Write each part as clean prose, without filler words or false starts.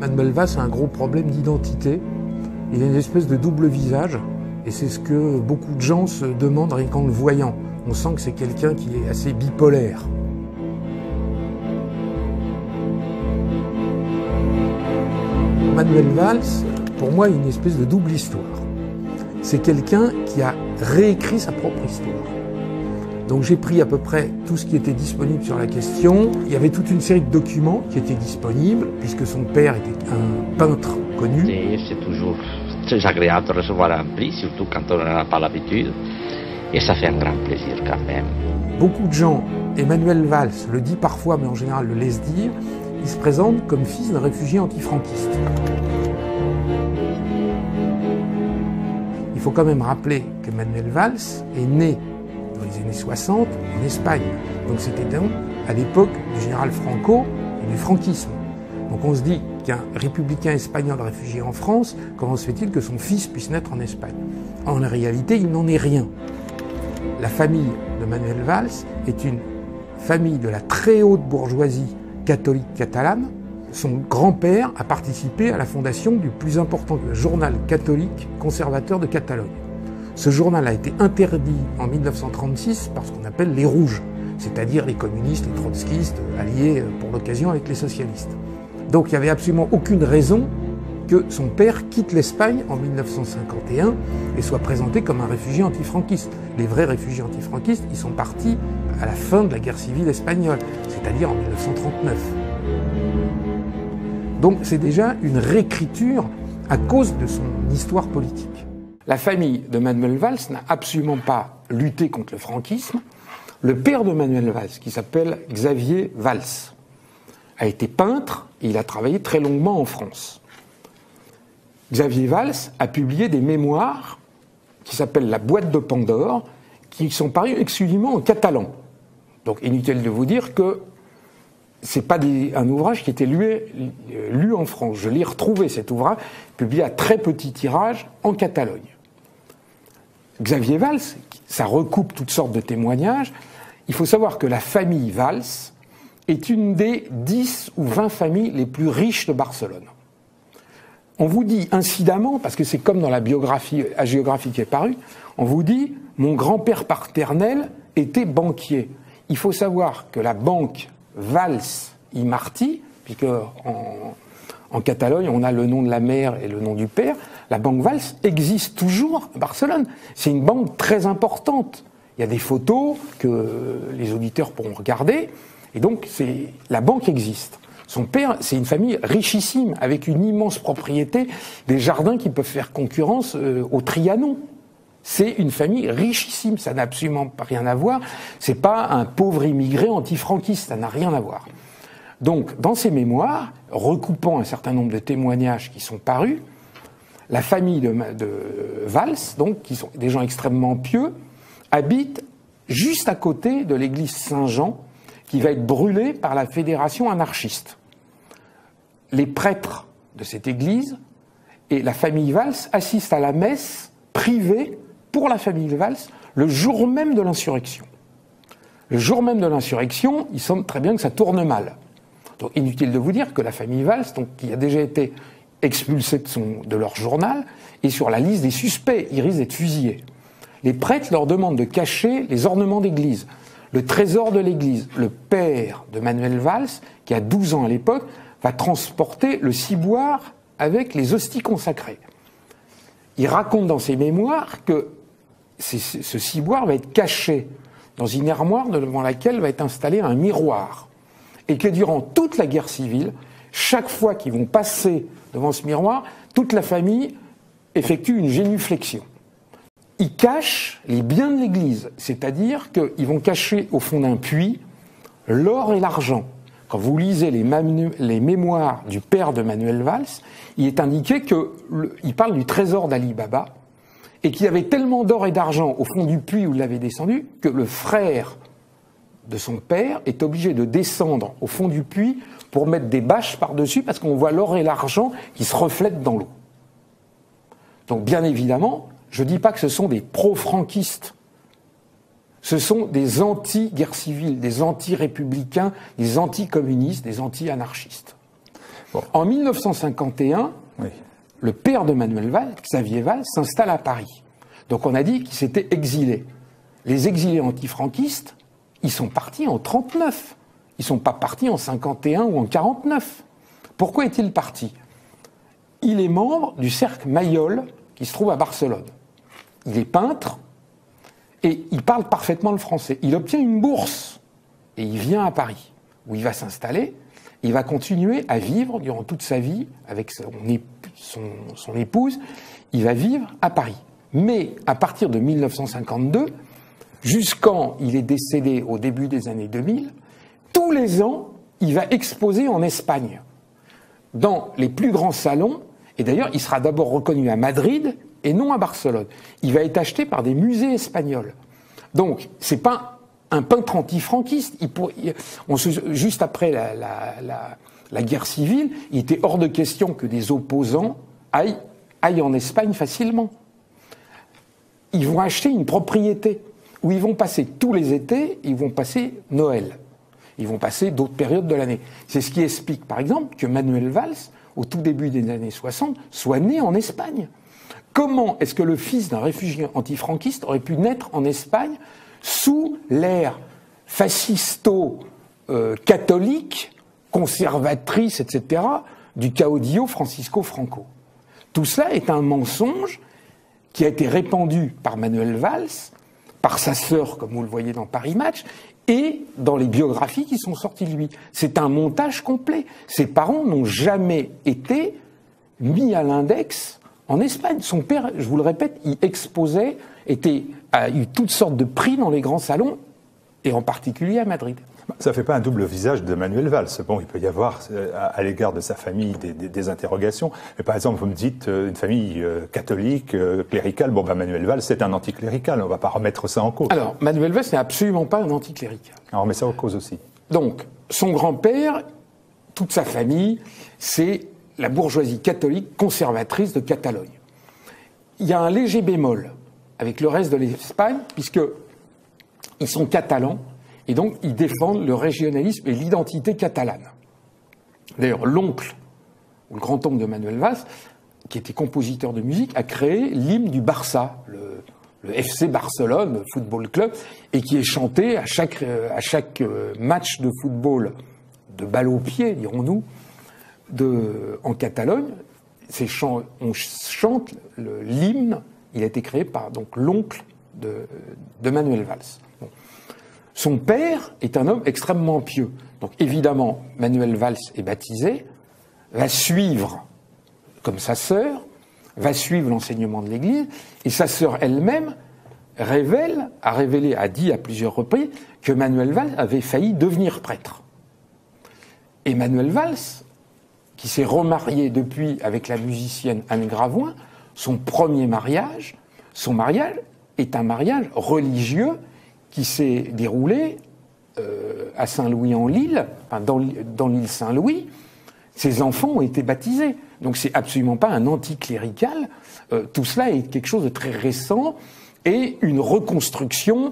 Manuel Valls a un gros problème d'identité. Il a une espèce de double visage, et c'est ce que beaucoup de gens se demandent rien qu'en le voyant. On sent que c'est quelqu'un qui est assez bipolaire. Manuel Valls, pour moi, a une espèce de double histoire. C'est quelqu'un qui a réécrit sa propre histoire. Donc j'ai pris à peu près tout ce qui était disponible sur la question. Il y avait toute une série de documents qui étaient disponibles, puisque son père était un peintre connu. C'est toujours très agréable de recevoir un prix, surtout quand on n'en a pas l'habitude. Et ça fait un grand plaisir quand même. Beaucoup de gens, Manuel Valls le dit parfois, mais en général le laisse dire, il se présente comme fils d'un réfugié antifranquiste. Il faut quand même rappeler que Manuel Valls est né dans les années 60 en Espagne. Donc c'était donc à l'époque du général Franco et du franquisme. Donc on se dit qu'un républicain espagnol réfugié en France, comment se fait-il que son fils puisse naître en Espagne? En réalité, il n'en est rien. La famille de Manuel Valls est une famille de la très haute bourgeoisie catholique catalane. Son grand-père a participé à la fondation du plus important journal catholique conservateur de Catalogne. Ce journal a été interdit en 1936 par ce qu'on appelle les Rouges, c'est-à-dire les communistes, les trotskistes, alliés pour l'occasion avec les socialistes. Donc il n'y avait absolument aucune raison que son père quitte l'Espagne en 1951 et soit présenté comme un réfugié antifranquiste. Les vrais réfugiés antifranquistes, ils sont partis à la fin de la guerre civile espagnole, c'est-à-dire en 1939. Donc c'est déjà une réécriture à cause de son histoire politique. La famille de Manuel Valls n'a absolument pas lutté contre le franquisme. Le père de Manuel Valls, qui s'appelle Xavier Valls, a été peintre et il a travaillé très longuement en France. Xavier Valls a publié des mémoires qui s'appellent La boîte de Pandore, qui sont parus exclusivement en catalan. Donc inutile de vous dire que c'est pas un ouvrage qui était lu en France. Je l'ai retrouvé, cet ouvrage, publié à très petit tirage en Catalogne. Xavier Valls, ça recoupe toutes sortes de témoignages. Il faut savoir que la famille Valls est une des 10 ou 20 familles les plus riches de Barcelone. On vous dit incidemment, parce que c'est comme dans la géographie qui est parue, on vous dit « mon grand-père paternel était banquier ». Il faut savoir que la banque Valls i Martí, puisque en Catalogne on a le nom de la mère et le nom du père, la banque Valls existe toujours à Barcelone. C'est une banque très importante. Il y a des photos que les auditeurs pourront regarder, et donc la banque existe. Son père, c'est une famille richissime, avec une immense propriété, des jardins qui peuvent faire concurrence au Trianon. C'est une famille richissime, ça n'a absolument rien à voir. C'est pas un pauvre immigré antifranquiste, ça n'a rien à voir. Donc, dans ses mémoires, recoupant un certain nombre de témoignages qui sont parus, la famille de Valls, donc, qui sont des gens extrêmement pieux, habite juste à côté de l'église Saint-Jean, qui va être brûlée par la fédération anarchiste. Les prêtres de cette église et la famille Valls assistent à la messe privée pour la famille Valls le jour même de l'insurrection. Le jour même de l'insurrection, il semble très bien que ça tourne mal. Donc inutile de vous dire que la famille Valls, donc, qui a déjà été expulsée de leur journal, est sur la liste des suspects, ils risquent d'être fusillés. Les prêtres leur demandent de cacher les ornements d'église, le trésor de l'église. Le père de Manuel Valls, qui a 12 ans à l'époque, va transporter le ciboire avec les hosties consacrées. Il raconte dans ses mémoires que ce ciboire va être caché dans une armoire devant laquelle va être installé un miroir. Et que durant toute la guerre civile, chaque fois qu'ils vont passer devant ce miroir, toute la famille effectue une génuflexion. Ils cachent les biens de l'église, c'est-à-dire qu'ils vont cacher au fond d'un puits l'or et l'argent. Quand vous lisez les mémoires du père de Manuel Valls, il est indiqué qu'il parle du trésor d'Ali Baba et qu'il y avait tellement d'or et d'argent au fond du puits où il l'avait descendu que le frère de son père est obligé de descendre au fond du puits pour mettre des bâches par-dessus parce qu'on voit l'or et l'argent qui se reflètent dans l'eau. Donc bien évidemment, je ne dis pas que ce sont des pro-franquistes. Ce sont des anti-guerre civile, des anti-républicains, des anti-communistes, des anti-anarchistes. Bon. En 1951, oui, le père de Manuel Valls, Xavier Valls, s'installe à Paris. Donc on a dit qu'il s'était exilé. Les exilés antifranquistes, ils sont partis en 1939. Ils ne sont pas partis en 51 ou en 49. Pourquoi est-il parti? Il est membre du cercle Mayol qui se trouve à Barcelone. Il est peintre et il parle parfaitement le français. Il obtient une bourse et il vient à Paris où il va s'installer. Il va continuer à vivre durant toute sa vie avec son épouse. Il va vivre à Paris. Mais à partir de 1952, jusqu'en il est décédé au début des années 2000, tous les ans, il va exposer en Espagne, dans les plus grands salons. Et d'ailleurs, il sera d'abord reconnu à Madrid et non à Barcelone. Il va être acheté par des musées espagnols. Donc, c'est pas un peintre antifranquiste. Juste après la guerre civile, il était hors de question que des opposants aillent en Espagne facilement. Ils vont acheter une propriété où ils vont passer tous les étés, ils vont passer Noël. Ils vont passer d'autres périodes de l'année. C'est ce qui explique, par exemple, que Manuel Valls, au tout début des années 60, soit né en Espagne. Comment est-ce que le fils d'un réfugié antifranquiste aurait pu naître en Espagne sous l'ère fascisto-catholique, conservatrice, etc., du caudillo Francisco Franco? Tout cela est un mensonge qui a été répandu par Manuel Valls, par sa sœur, comme vous le voyez dans Paris Match, et dans les biographies qui sont sorties de lui. C'est un montage complet. Ses parents n'ont jamais été mis à l'index en Espagne. Son père, je vous le répète, il exposait, a eu toutes sortes de prix dans les grands salons, et en particulier à Madrid. Ça ne fait pas un double visage de Manuel Valls. Bon, il peut y avoir, à l'égard de sa famille, des interrogations. Mais par exemple, vous me dites, une famille catholique, cléricale, bon, Manuel Valls, c'est un anticlérical. On ne va pas remettre ça en cause. Alors, Manuel Valls n'est absolument pas un anticlérical. Alors, on remet ça en cause aussi. Donc, son grand-père, toute sa famille, c'est la bourgeoisie catholique conservatrice de Catalogne. Il y a un léger bémol avec le reste de l'Espagne, puisqu'ils sont catalans, et donc ils défendent le régionalisme et l'identité catalane. D'ailleurs, l'oncle, ou le grand-oncle de Manuel Valls, qui était compositeur de musique, a créé l'hymne du Barça, le FC Barcelone, le football club, et qui est chanté à chaque match de football, de balle au pied, dirons-nous, en Catalogne. On chante l'hymne, il a été créé par donc l'oncle de Manuel Valls. Bon. Son père est un homme extrêmement pieux. Donc évidemment, Manuel Valls est baptisé, va suivre, comme sa sœur, va suivre l'enseignement de l'Église, et sa sœur elle-même a dit à plusieurs reprises que Manuel Valls avait failli devenir prêtre. Et Manuel Valls, qui s'est remarié depuis avec la musicienne Anne Gravoin, son mariage est un mariage religieux qui s'est déroulé à Saint-Louis-en-Lille, enfin dans l'île Saint-Louis. Ses enfants ont été baptisés. Donc c'est absolument pas un anticlérical. Tout cela est quelque chose de très récent et une reconstruction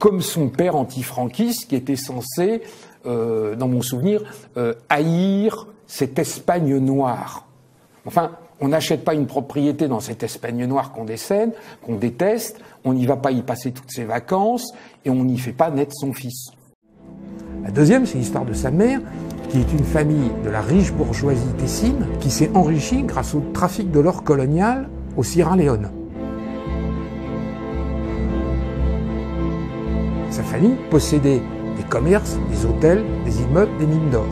comme son père antifranquiste qui était censé, dans mon souvenir, haïr cette Espagne noire. Enfin, on n'achète pas une propriété dans cette Espagne noire qu'on déteste, on n'y va pas y passer toutes ses vacances, et on n'y fait pas naître son fils. La deuxième, c'est l'histoire de sa mère, qui est une famille de la riche bourgeoisie tessine, qui s'est enrichie grâce au trafic de l'or colonial au Sierra Leone. Sa famille possédait des commerces, des hôtels, des immeubles, des mines d'or.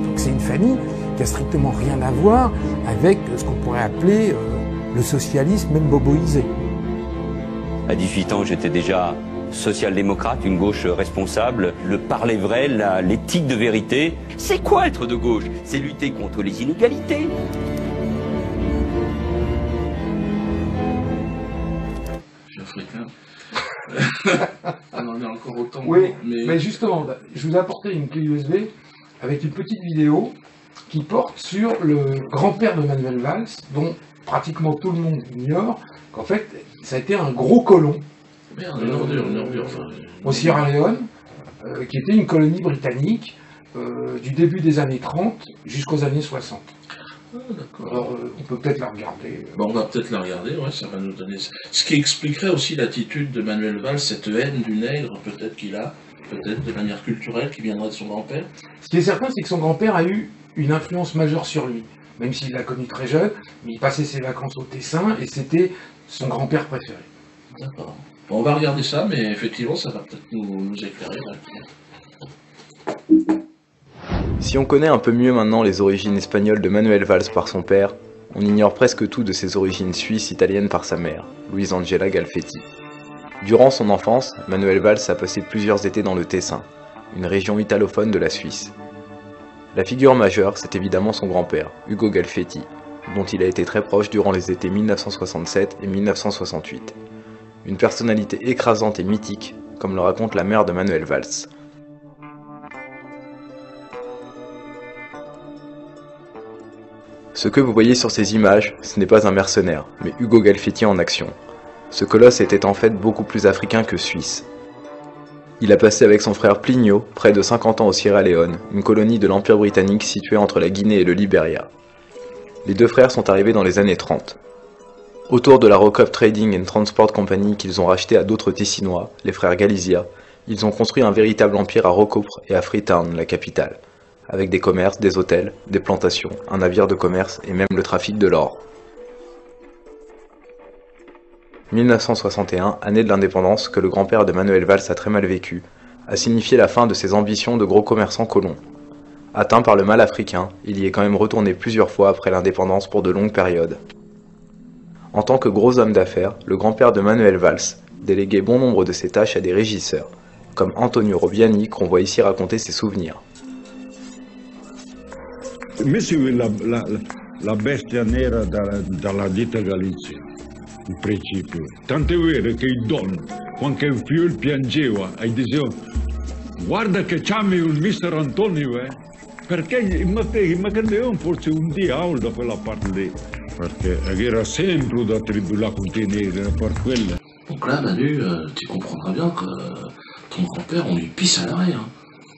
Donc c'est une famille qui a strictement rien à voir avec ce qu'on pourrait appeler le socialisme, même boboisé. À 18 ans, j'étais déjà social-démocrate, une gauche responsable, le parler vrai, l'éthique de vérité. C'est quoi être de gauche? C'est lutter contre les inégalités. Je suis africain. On en est encore autant. Oui, mais justement, je vous ai apporté une clé USB avec une petite vidéo qui porte sur le grand-père de Manuel Valls, dont pratiquement tout le monde ignore qu'en fait, ça a été un gros colon. Merde, une ordure, enfin... Au Sierra Leone, qui était une colonie britannique, du début des années 30 jusqu'aux années 60. Ah, d'accord. Alors, on peut peut-être la regarder. Bon, on va peut-être la regarder, ouais, ça va nous donner... Ce qui expliquerait aussi l'attitude de Manuel Valls, cette haine du nègre, peut-être qu'il a, peut-être de manière culturelle, qui viendrait de son grand-père. Ce qui est certain, c'est que son grand-père a eu une influence majeure sur lui. Même s'il l'a connu très jeune, mais il passait ses vacances au Tessin, et c'était son grand-père préféré. D'accord. Bon, on va regarder ça, mais effectivement, ça va peut-être nous éclairer. Là. Si on connaît un peu mieux maintenant les origines espagnoles de Manuel Valls par son père, on ignore presque tout de ses origines suisses italiennes par sa mère, Luisa Angela Galfetti. Durant son enfance, Manuel Valls a passé plusieurs étés dans le Tessin, une région italophone de la Suisse. La figure majeure, c'est évidemment son grand-père, Ugo Galfetti, dont il a été très proche durant les étés 1967 et 1968. Une personnalité écrasante et mythique, comme le raconte la mère de Manuel Valls. Ce que vous voyez sur ces images, ce n'est pas un mercenaire, mais Ugo Galfetti en action. Ce colosse était en fait beaucoup plus africain que suisse. Il a passé avec son frère Plinio près de 50 ans au Sierra Leone, une colonie de l'Empire britannique située entre la Guinée et le Liberia. Les deux frères sont arrivés dans les années 30. Autour de la Rock-Up Trading and Transport Company qu'ils ont racheté à d'autres Tessinois, les frères Galizia, ils ont construit un véritable empire à Rocopre et à Freetown, la capitale, avec des commerces, des hôtels, des plantations, un navire de commerce et même le trafic de l'or. 1961, année de l'indépendance que le grand-père de Manuel Valls a très mal vécu, a signifié la fin de ses ambitions de gros commerçants colons. Atteint par le mal africain, il y est quand même retourné plusieurs fois après l'indépendance pour de longues périodes. En tant que gros homme d'affaires, le grand-père de Manuel Valls déléguait bon nombre de ses tâches à des régisseurs, comme Antonio Robiani qu'on voit ici raconter ses souvenirs. Mi la bestia nera dalla ditta Galizia, in principio. Tant'è vero che il Don, quando il figlio piangeva, e diceva guarda che c'hai un Mr. Antonio, perché ma che non forse un diavolo da quella parte lì, perché era sempre da tribulare con te nere, per quella. Donc là, Manu, tu comprendras bien que ton grand-père, on lui pisse à l'arrêt. Hein.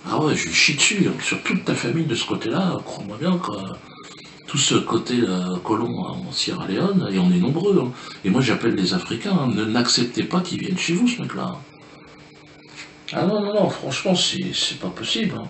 Ah ouais, je lui chie dessus, hein. Sur toute ta famille de ce côté-là, crois-moi bien que tout ce côté colon en Sierra Leone, et on est nombreux. Hein. Et moi j'appelle les Africains, hein, n'acceptez pas qu'ils viennent chez vous, ce mec-là. Ah non, franchement, c'est pas possible. Hein.